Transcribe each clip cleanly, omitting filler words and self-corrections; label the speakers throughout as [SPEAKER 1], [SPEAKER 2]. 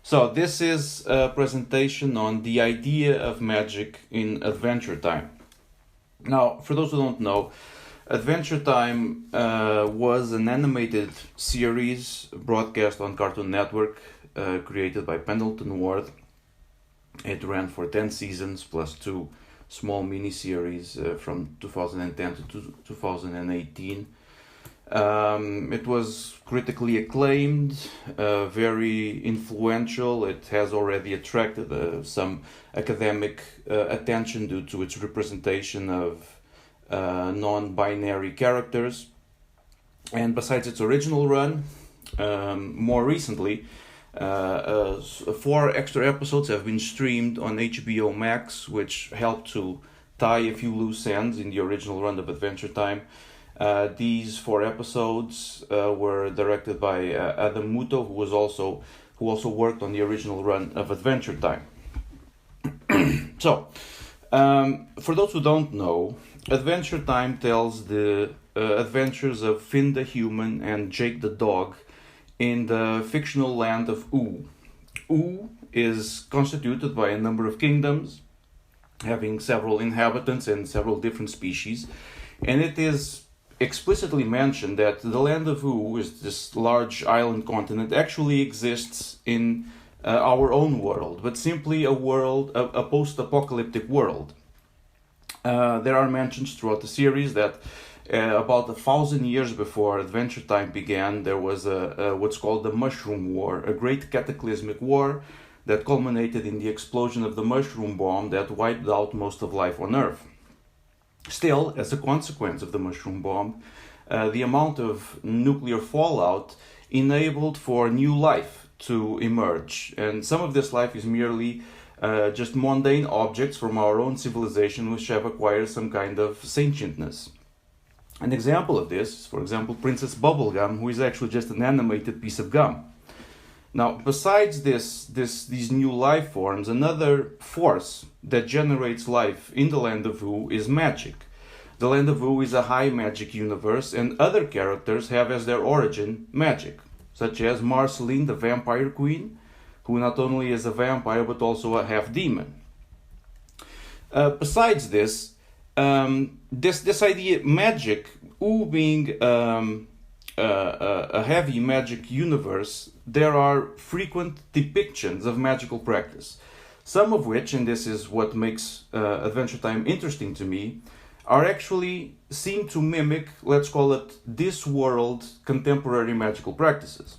[SPEAKER 1] So this is a presentation on the idea of magic in Adventure Time. Now, for those who don't know, Adventure Time was an animated series broadcast on Cartoon Network, created by Pendleton Ward. It ran for 10 seasons plus 2 small miniseries from 2010 to 2018. It was critically acclaimed, very influential. It has already attracted some academic attention due to its representation of non-binary characters. And besides its original run, more recently, 4 extra episodes have been streamed on HBO Max, which helped to tie a few loose ends in the original run of Adventure Time. These 4 episodes were directed by Adam Muto, who also worked on the original run of Adventure Time. So, for those who don't know, Adventure Time tells the adventures of Finn the human and Jake the dog in the fictional land of U. U is constituted by a number of kingdoms, having several inhabitants and several different species, and it is explicitly mentioned that the land of U, is this large island continent, actually exists in our own world, but simply a post-apocalyptic world. There are mentions throughout the series that about 1,000 years before Adventure Time began, there was what's called the Mushroom War, a great cataclysmic war that culminated in the explosion of the mushroom bomb that wiped out most of life on Earth. Still, as a consequence of the mushroom bomb, the amount of nuclear fallout enabled for new life to emerge, and some of this life is merely just mundane objects from our own civilization which have acquired some kind of sentientness. An example of this is, for example, Princess Bubblegum, who is actually just an animated piece of gum. Now, besides these new life forms, another force that generates life in the Land of U is magic. The Land of U is a high magic universe, and other characters have as their origin magic, such as Marceline, the Vampire Queen, who not only is a vampire but also a half-demon. Besides this, this idea, magic, U being a heavy magic universe, there are frequent depictions of magical practice, some of which, and this is what makes Adventure Time interesting to me, are actually seen to mimic, let's call it, this world contemporary magical practices.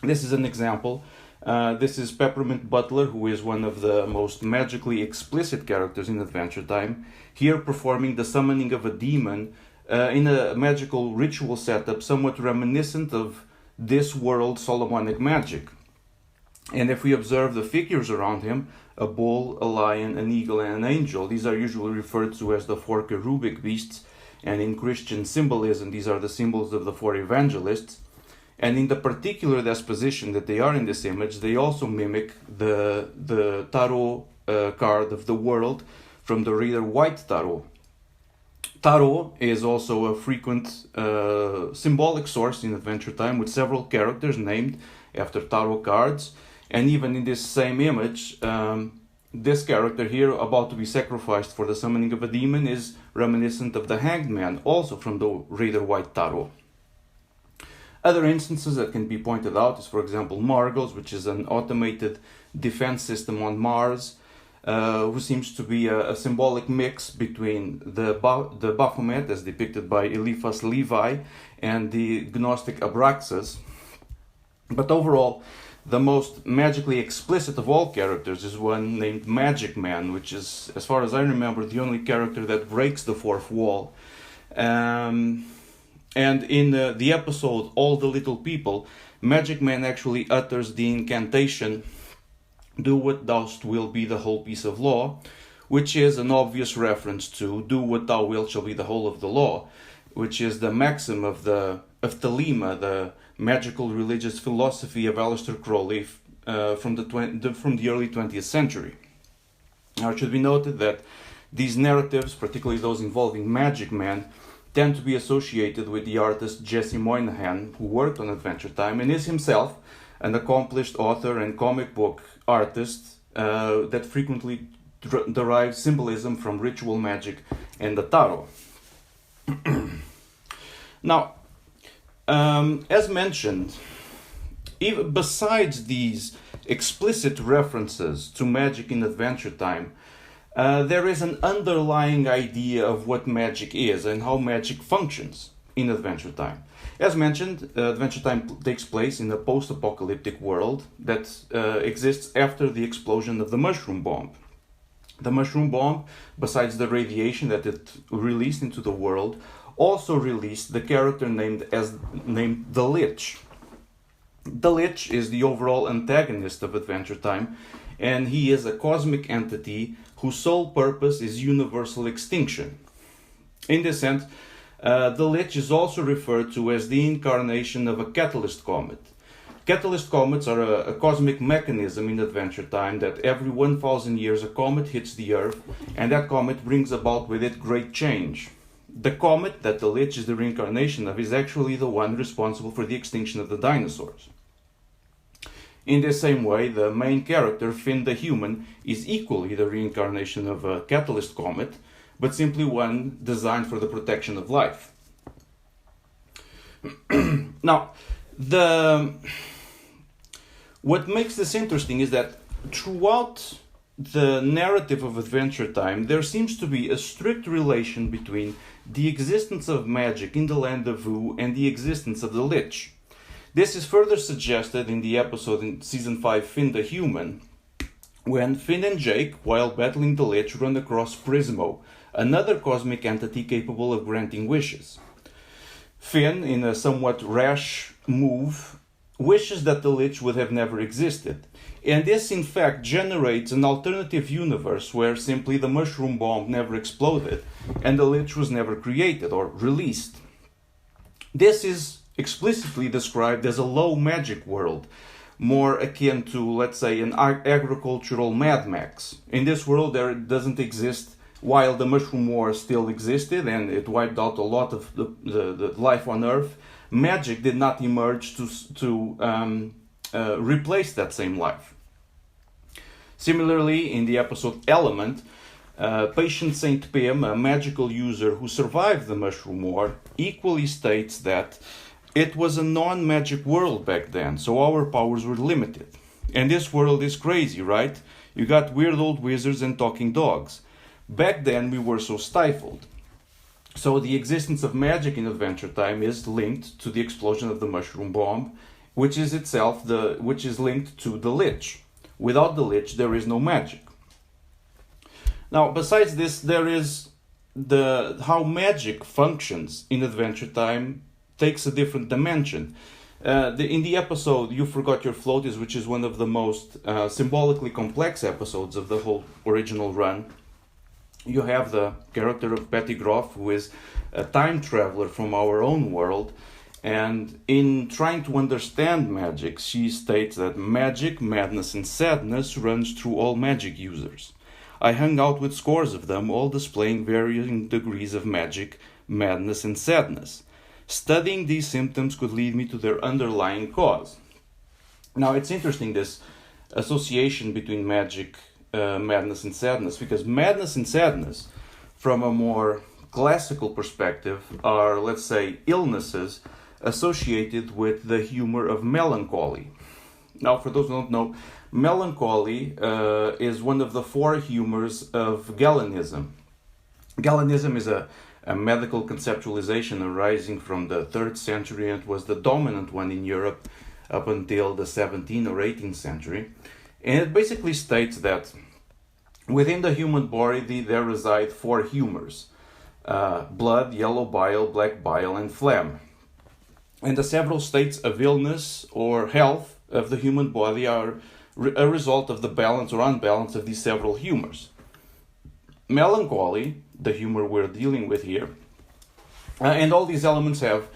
[SPEAKER 1] This is an example. This is Peppermint Butler, who is one of the most magically explicit characters in Adventure Time, here performing the summoning of a demon in a magical ritual setup somewhat reminiscent of this world Solomonic magic. And if we observe the figures around him, a bull, a lion, an eagle, and an angel, these are usually referred to as the 4 cherubic beasts, and in Christian symbolism these are the symbols of the 4 evangelists. And in the particular disposition that they are in this image, they also mimic the tarot card of the world from the Rider-Waite tarot. Tarot is also a frequent symbolic source in Adventure Time, with several characters named after tarot cards. And even in this same image, this character here, about to be sacrificed for the summoning of a demon, is reminiscent of the Hanged Man, also from the Rider-Waite tarot. Other instances that can be pointed out is, for example, Margos, which is an automated defense system on Mars, who seems to be a symbolic mix between the Baphomet, as depicted by Eliphas Levi, and the Gnostic Abraxas. But overall, the most magically explicit of all characters is one named Magic Man, which is, as far as I remember, the only character that breaks the 4th wall. And in the episode All the Little People, Magic Man actually utters the incantation, "Do what thou wilt be the whole piece of law," which is an obvious reference to "Do what thou wilt shall be the whole of the law," which is the maxim of Thelema, the magical religious philosophy of Aleister Crowley from the early 20th century. Now, it should be noted that these narratives, particularly those involving Magic Man, tend to be associated with the artist Jesse Moynihan, who worked on Adventure Time and is himself an accomplished author and comic book artist that frequently derives symbolism from ritual magic and the tarot. Now, as mentioned, even besides these explicit references to magic in Adventure Time, there is an underlying idea of what magic is and how magic functions in Adventure Time. As mentioned, Adventure Time takes place in a post-apocalyptic world that exists after the explosion of the mushroom bomb. The mushroom bomb, besides the radiation that it released into the world, also released the character named the Lich. The Lich is the overall antagonist of Adventure Time, and he is a cosmic entity whose sole purpose is universal extinction. In this sense, the Lich is also referred to as the incarnation of a catalyst comet. Catalyst comets are a cosmic mechanism in Adventure Time that every 1,000 years a comet hits the Earth, and that comet brings about with it great change. The comet that the Lich is the reincarnation of is actually the one responsible for the extinction of the dinosaurs. In the same way, the main character, Finn the Human, is equally the reincarnation of a catalyst comet, but simply one designed for the protection of life. Now, what makes this interesting is that throughout the narrative of Adventure Time, there seems to be a strict relation between the existence of magic in the land of Vu and the existence of the Lich. This is further suggested in the episode in Season 5, Finn the Human, when Finn and Jake, while battling the Lich, run across Prismo, another cosmic entity capable of granting wishes. Finn, in a somewhat rash move, wishes that the Lich would have never existed. And this, in fact, generates an alternative universe where simply the mushroom bomb never exploded and the Lich was never created or released. This is explicitly described as a low magic world, more akin to, let's say, an agricultural Mad Max. In this world, there doesn't exist, while the Mushroom War still existed and it wiped out a lot of the life on Earth, magic did not emerge to replace that same life. Similarly, in the episode Element, Patient Saint Pim, a magical user who survived the Mushroom War, equally states that it was a non-magic world back then, so our powers were limited. And this world is crazy, right? You got weird old wizards and talking dogs. Back then we were so stifled. So the existence of magic in Adventure Time is linked to the explosion of the mushroom bomb, which is linked to the Lich. Without the Lich, there is no magic. Now, besides this, there is how magic functions in Adventure Time takes a different dimension. In the episode You Forgot Your Floaties, which is one of the most symbolically complex episodes of the whole original run, you have the character of Betty Groff, who is a time traveler from our own world, and in trying to understand magic, she states that magic, madness, and sadness runs through all magic users. I hung out with scores of them, all displaying varying degrees of magic, madness, and sadness. Studying these symptoms could lead me to their underlying cause. Now, it's interesting, this association between magic, madness, and sadness, because madness and sadness, from a more classical perspective, are, let's say, illnesses associated with the humor of melancholy. Now, for those who don't know, melancholy is one of the four humors of Galenism. Galenism is a medical conceptualization arising from the 3rd century, and it was the dominant one in Europe up until the 17th or 18th century. And it basically states that within the human body there reside four humors: blood, yellow bile, black bile, and phlegm. And the several states of illness or health of the human body are a result of the balance or unbalance of these several humors. Melancholy, the humor we're dealing with here, and all these elements have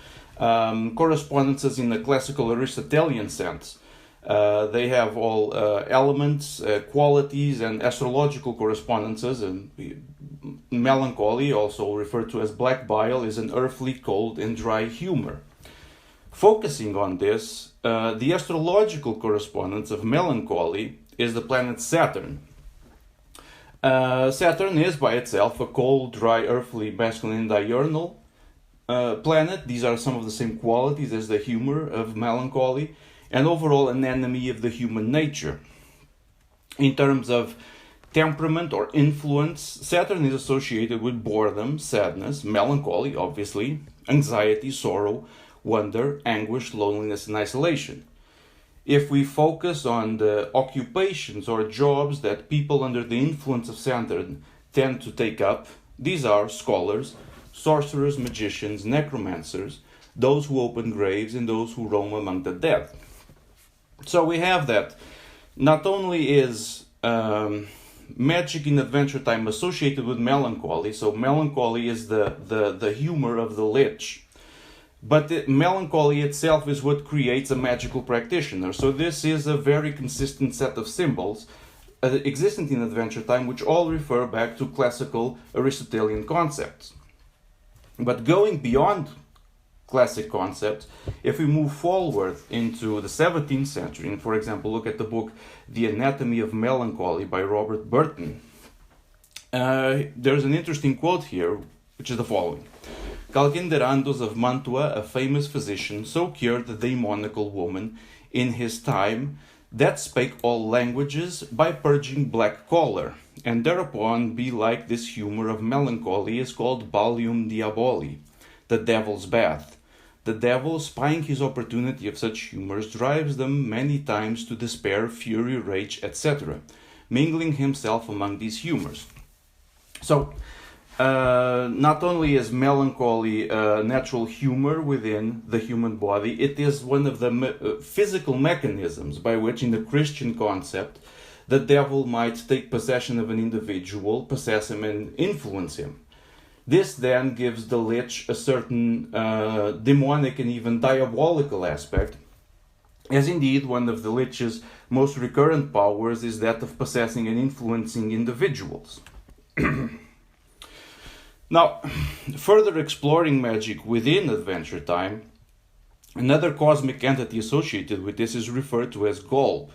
[SPEAKER 1] correspondences in the classical Aristotelian sense. They have all elements, qualities, and astrological correspondences. And melancholy, also referred to as black bile, is an earthly, cold, and dry humor. Focusing on this, the astrological correspondence of melancholy is the planet Saturn. Saturn is by itself a cold, dry, earthly, masculine, diurnal planet. These are some of the same qualities as the humor of melancholy, and overall an enemy of the human nature. In terms of temperament or influence, Saturn is associated with boredom, sadness, melancholy, obviously, anxiety, sorrow, wonder, anguish, loneliness, and isolation. If we focus on the occupations or jobs that people under the influence of Saturn tend to take up, these are scholars, sorcerers, magicians, necromancers, those who open graves, and those who roam among the dead. So we have that not only is magic in Adventure Time associated with melancholy, so melancholy is the humor of the Lich, but melancholy itself is what creates a magical practitioner. So this is a very consistent set of symbols existent in Adventure Time, which all refer back to classical Aristotelian concepts. But going beyond classic concepts, if we move forward into the 17th century, and for example look at the book The Anatomy of Melancholy by Robert Burton, there's an interesting quote here, which is the following. Calgenderandos of Mantua, a famous physician, so cured the demoniacal woman in his time that spake all languages by purging black choler, and thereupon be like this humour of melancholy is called Balium Diaboli, the devil's bath. The devil, spying his opportunity of such humours, drives them many times to despair, fury, rage, etc., mingling himself among these humours. So, not only is melancholy natural humor within the human body, it is one of the physical mechanisms by which, in the Christian concept, the devil might take possession of an individual, possess him, and influence him. This then gives the Lich a certain demonic and even diabolical aspect, as indeed one of the Lich's most recurrent powers is that of possessing and influencing individuals. Now, further exploring magic within Adventure Time, another cosmic entity associated with this is referred to as Golb.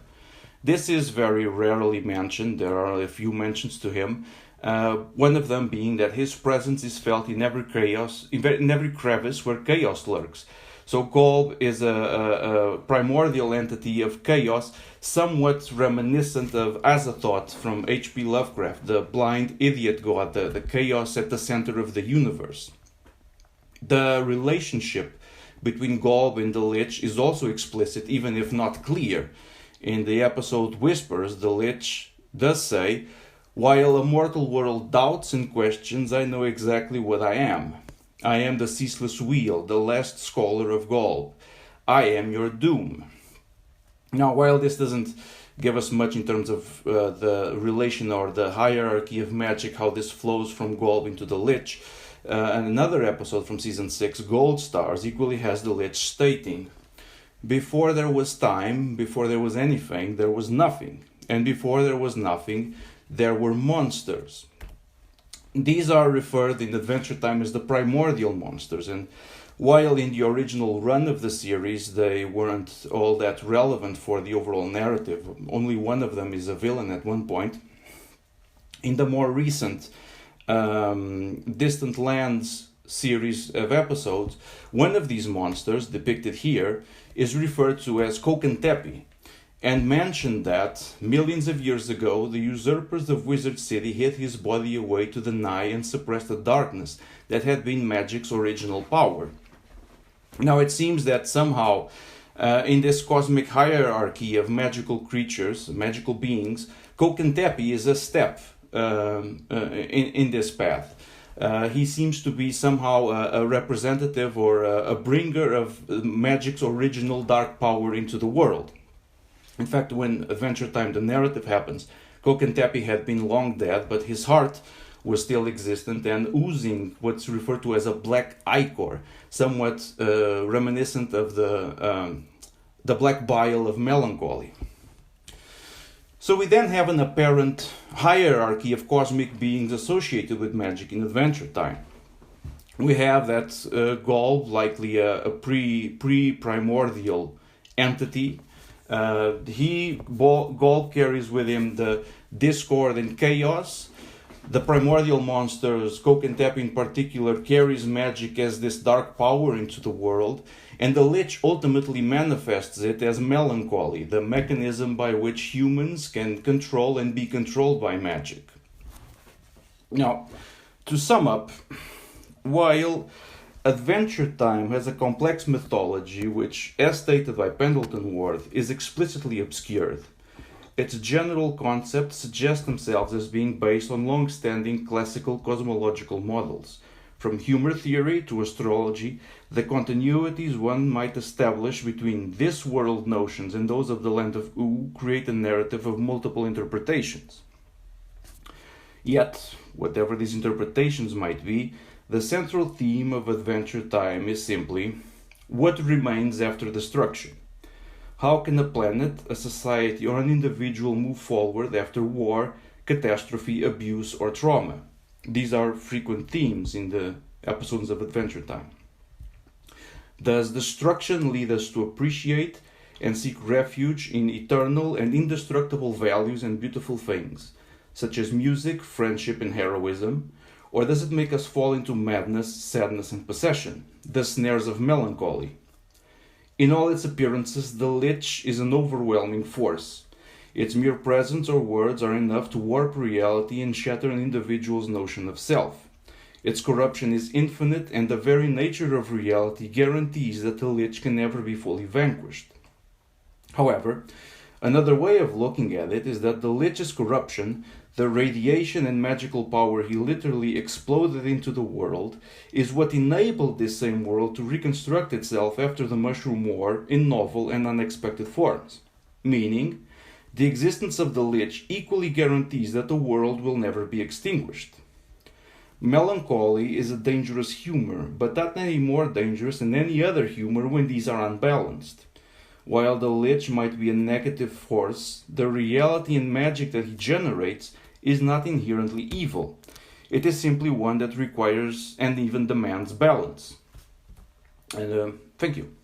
[SPEAKER 1] This is very rarely mentioned. There are a few mentions to him. One of them being that his presence is felt in every crevice where chaos lurks. So Golb is a primordial entity of chaos, somewhat reminiscent of Azathoth from H.P. Lovecraft, the blind idiot god, the chaos at the center of the universe. The relationship between Golb and the Lich is also explicit, even if not clear. In the episode Whispers, the Lich does say, "While a mortal world doubts and questions, I know exactly what I am. I am the ceaseless wheel, the last scholar of Golb. I am your doom." Now, while this doesn't give us much in terms of the relation or the hierarchy of magic, how this flows from Golb into the Lich, and another episode from Season 6, Gold Stars, equally has the Lich stating, "Before there was time, before there was anything, there was nothing. And before there was nothing, there were monsters." These are referred in Adventure Time as the Primordial Monsters, and while in the original run of the series they weren't all that relevant for the overall narrative, only one of them is a villain at one point, in the more recent Distant Lands series of episodes, one of these monsters, depicted here, is referred to as Kokentepi, and mentioned that, millions of years ago, the usurpers of Wizard City hid his body away to deny and suppress the darkness that had been magic's original power. Now it seems that somehow, in this cosmic hierarchy of magical creatures, magical beings, Kokentepi is a step in this path. He seems to be somehow a representative or a bringer of magic's original dark power into the world. In fact, when Adventure Time, the narrative happens, Kokentepi had been long dead, but his heart was still existent and oozing what's referred to as a black ichor, somewhat reminiscent of the black bile of melancholy. So we then have an apparent hierarchy of cosmic beings associated with magic in Adventure Time. we have that Gaul, likely a pre-primordial entity. Gaul carries with him the discord and chaos. The primordial monsters, Kokentep in particular, carries magic as this dark power into the world, and the Lich ultimately manifests it as melancholy, the mechanism by which humans can control and be controlled by magic. Now, to sum up, while Adventure Time has a complex mythology which, as stated by Pendleton Ward, is explicitly obscured, its general concepts suggest themselves as being based on long-standing classical cosmological models. From humor theory to astrology, the continuities one might establish between this world notions and those of the land of U create a narrative of multiple interpretations. Yet, whatever these interpretations might be, the central theme of Adventure Time is simply what remains after destruction. How can a planet, a society, or an individual move forward after war, catastrophe, abuse, or trauma? These are frequent themes in the episodes of Adventure Time. Does destruction lead us to appreciate and seek refuge in eternal and indestructible values and beautiful things, such as music, friendship, and heroism? Or does it make us fall into madness, sadness, and possession, the snares of melancholy? In all its appearances, the Lich is an overwhelming force. Its mere presence or words are enough to warp reality and shatter an individual's notion of self. Its corruption is infinite, and the very nature of reality guarantees that the Lich can never be fully vanquished. However, another way of looking at it is that the Lich's corruption, the radiation and magical power he literally exploded into the world, is what enabled this same world to reconstruct itself after the Mushroom War in novel and unexpected forms. Meaning, the existence of the Lich equally guarantees that the world will never be extinguished. Melancholy is a dangerous humor, but not any more dangerous than any other humor when these are unbalanced. While the Lich might be a negative force, the reality and magic that he generates is not inherently evil. It is simply one that requires and even demands balance. And thank you.